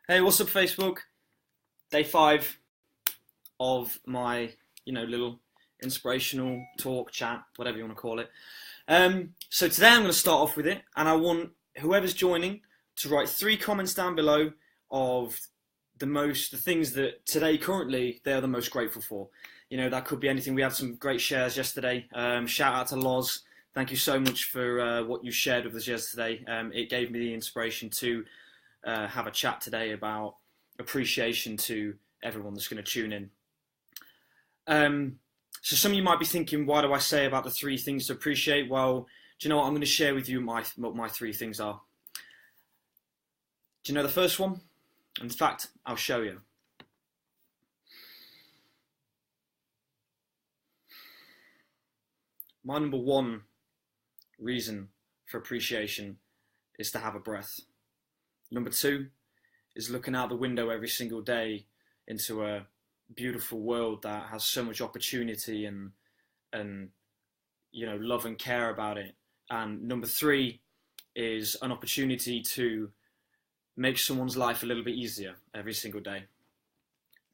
Hey, what's up, Facebook? Day 5 of my, little inspirational talk, chat, whatever you want to call it. So today I'm going to start off with it, and I want whoever's joining to write 3 comments down below of the things that today, currently, they are the most grateful for. That could be anything. We had some great shares yesterday. Shout out to Loz. Thank you so much for what you shared with us yesterday. It gave me the inspiration to have a chat today about appreciation to everyone that's going to tune in. So some of you might be thinking, why do I say about the 3 things to appreciate? Well, do you know what? I'm going to share with you what my 3 things are. Do you know the first one? In fact, I'll show you. My number 1 reason for appreciation is to have a breath. Number 2 is looking out the window every single day into a beautiful world that has so much opportunity and love and care about it. And number 3 is an opportunity to make someone's life a little bit easier every single day.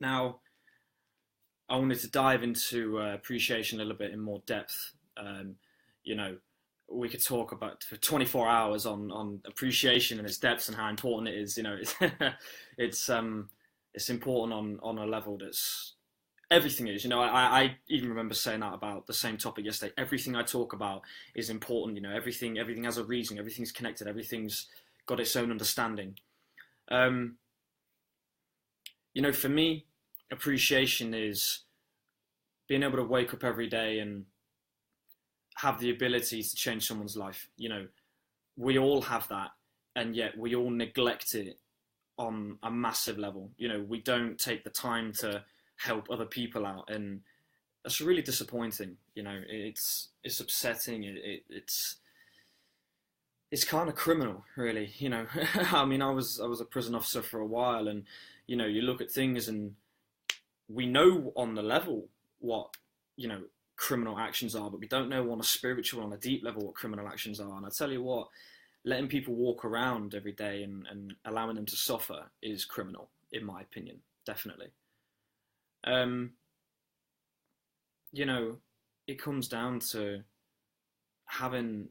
Now, I wanted to dive into appreciation a little bit in more depth. We could talk about for 24 hours on appreciation and its depths and how important it is. It's important on a level that's everything is. I even remember saying that about the same topic yesterday. Everything I talk about is important. Everything has a reason. Everything's connected. Everything's got its own understanding. For me, appreciation is being able to wake up every day and have the ability to change someone's life. We all have that, and yet we all neglect it on a massive level. We don't take the time to help other people out, and that's really disappointing. It's upsetting. It's kind of criminal, really. I mean, I was a prison officer for a while, and you look at things, and we know on the level what criminal actions are, but we don't know on a spiritual, on a deep level, what criminal actions are. And I tell you what, letting people walk around every day and allowing them to suffer is criminal, in my opinion, definitely. It comes down to having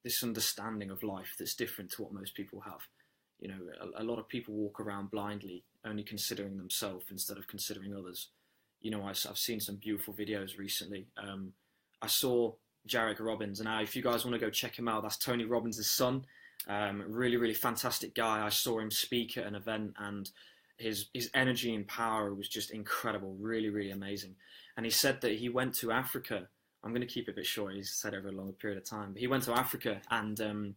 this understanding of life that's different to what most people have. A lot of people walk around blindly, only considering themselves instead of considering others. I've seen some beautiful videos recently. I saw Jarek Robbins, and if you guys want to go check him out, that's Tony Robbins' son. Really, really fantastic guy. I saw him speak at an event, and his energy and power was just incredible. Really, really amazing. And he said that he went to Africa. I'm going to keep it a bit short. He's said over a longer period of time. But he went to Africa, and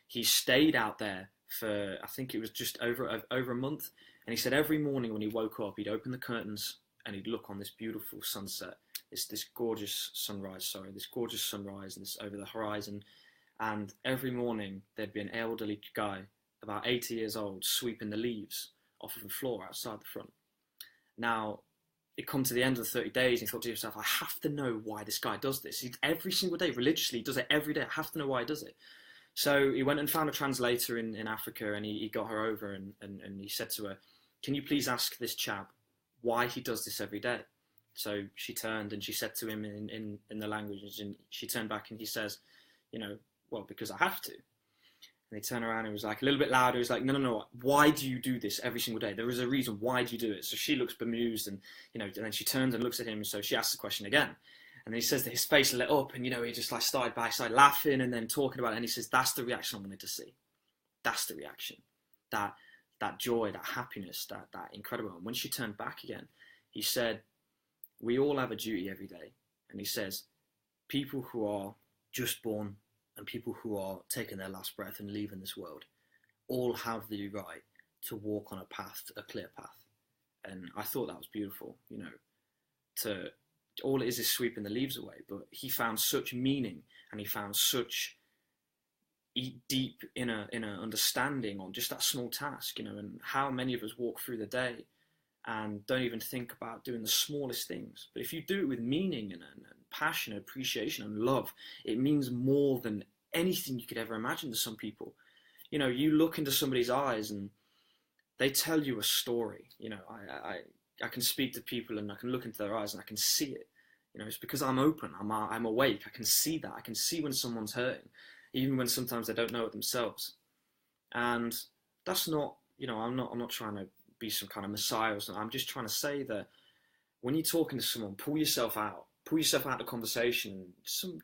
he stayed out there for, I think it was just over a month. And he said every morning when he woke up, he'd open the curtains and he'd look on this beautiful sunset, this gorgeous sunrise, and this over the horizon. And every morning there'd be an elderly guy, about 80 years old, sweeping the leaves off of the floor outside the front. Now, it come to the end of the 30 days, and he thought to himself, I have to know why this guy does this. He every single day, religiously, does it every day. I have to know why he does it. So he went and found a translator in Africa, and he got her over, and he said to her, can you please ask this chap why he does this every day? So she turned and she said to him in the language, and she turned back and he says, well, because I have to. And he turned around and was like a little bit louder. He was like, no, why do you do this every single day? There is a reason. Why do you do it? So she looks bemused, and and then she turns and looks at him, and so she asks the question again. And then he says that his face lit up, and he just like started laughing and then talking about it, and he says, that's the reaction I wanted to see. That's the reaction. That joy, that happiness, that incredible. And when she turned back again, he said, we all have a duty every day. And he says, people who are just born and people who are taking their last breath and leaving this world all have the right to walk on a clear path. And I thought that was beautiful, all it is sweeping the leaves away. But he found such meaning, and he found such deep inner understanding on just that small task, and how many of us walk through the day and don't even think about doing the smallest things. But if you do it with meaning and passion, and appreciation and love, it means more than anything you could ever imagine to some people. You look into somebody's eyes and they tell you a story. You know, I can speak to people and I can look into their eyes and I can see it. You know, it's because I'm open, I'm awake. I can see that. I can see when someone's hurting, even when sometimes they don't know it themselves. And that's not, you know, I'm not trying to be some kind of messiah or something. I'm just trying to say that when you're talking to someone, pull yourself out of the conversation,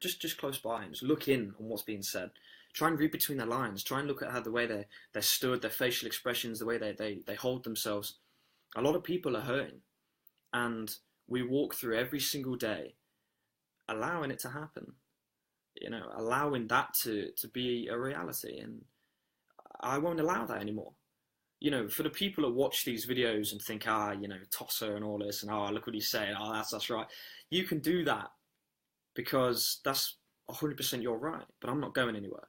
just close by, and just look in on what's being said. Try and read between the lines. Try and look at how the way they're stood, their facial expressions, the way they hold themselves. A lot of people are hurting, and we walk through every single day allowing it to happen. You know, allowing that to be a reality, and I won't allow that anymore. You know, for the people that watch these videos and think, you know, tosser and all this, and look what he's saying, that's right. You can do that because that's 100% your right, but I'm not going anywhere.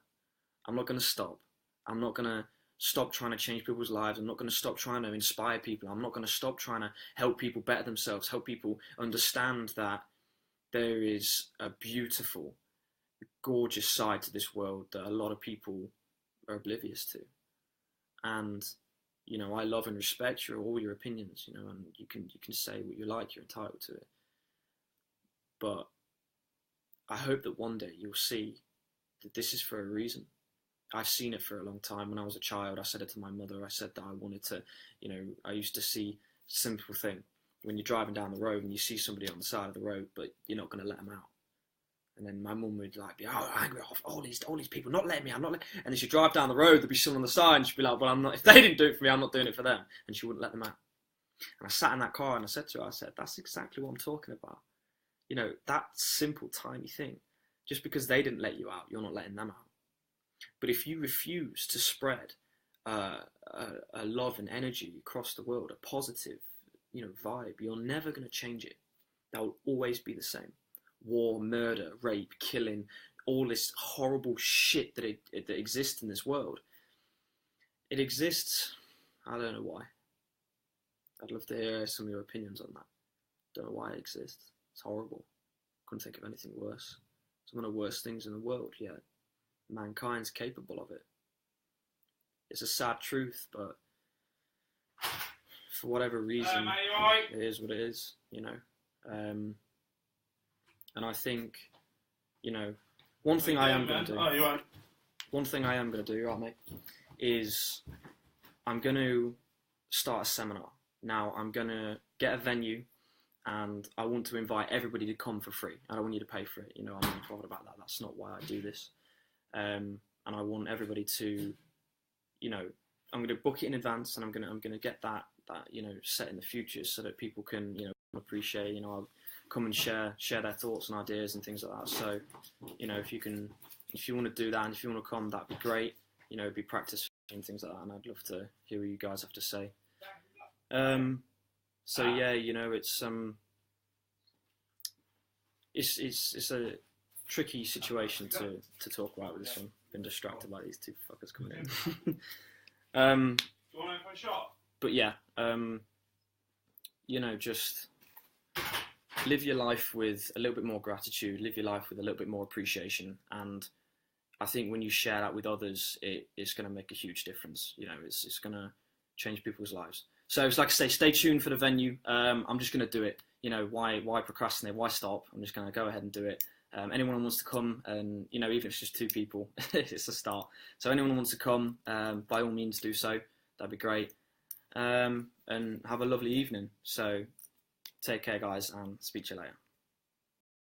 I'm not going to stop. I'm not going to stop trying to change people's lives. I'm not going to stop trying to inspire people. I'm not going to stop trying to help people better themselves, help people understand that there is a beautiful, gorgeous side to this world that a lot of people are oblivious to. And, you know, I love and respect all your opinions, you know, and you can say what you like, you're entitled to it. But I hope that one day you'll see that this is for a reason. I've seen it for a long time. When I was a child, I said it to my mother. I said that I wanted to, you know, I used to see a simple thing. When you're driving down the road and you see somebody on the side of the road, but you're not going to let them out. And then my mum would like be angry off all these people not letting me. I'm not. And then she'd drive down the road. There'd be someone on the side, and she'd be like, "Well, I'm not. If they didn't do it for me, I'm not doing it for them." And she wouldn't let them out. And I sat in that car and I said to her, I said, "That's exactly what I'm talking about. You know, that simple, tiny thing. Just because they didn't let you out, you're not letting them out. But if you refuse to spread a love and energy across the world, a positive, you know, vibe, you're never going to change it. That will always be the same. War, murder, rape, killing, all this horrible shit that exists in this world. It exists. I don't know why. I'd love to hear some of your opinions on that. Don't know why it exists. It's horrible. Couldn't think of anything worse. It's one of the worst things in the world, yet mankind's capable of it. It's a sad truth, but for whatever reason, it is what it is, you know. And I think, you know, one thing I am going to do, right, mate, is I'm going to start a seminar. Now, I'm going to get a venue, and I want to invite everybody to come for free. I don't want you to pay for it. You know, I'm not bothered about that. That's not why I do this. And I want everybody to, you know, I'm going to book it in advance, and I'm going to get that you know, set in the future so that people can, you know, appreciate, you know, I'll come and share their thoughts and ideas and things like that. So, you know, if you want to do that and if you want to come, that'd be great. You know, it'd be practice and things like that, and I'd love to hear what you guys have to say. So yeah, you know, it's a tricky situation to talk about with this one. Been distracted by these two fuckers coming in. Do you want to go for a shot? But yeah, you know, just live your life with a little bit more gratitude, live your life with a little bit more appreciation, and I think when you share that with others, it's going to make a huge difference. You know, it's going to change people's lives. So it's like I say, stay tuned for the venue. I'm just going to do it. You know, why procrastinate? Why stop? I'm just going to go ahead and do it. Anyone who wants to come, and you know, even if it's just 2 people, it's a start. So anyone who wants to come, by all means do so. That'd be great. And have a lovely evening. So take care, guys, and speak to you later.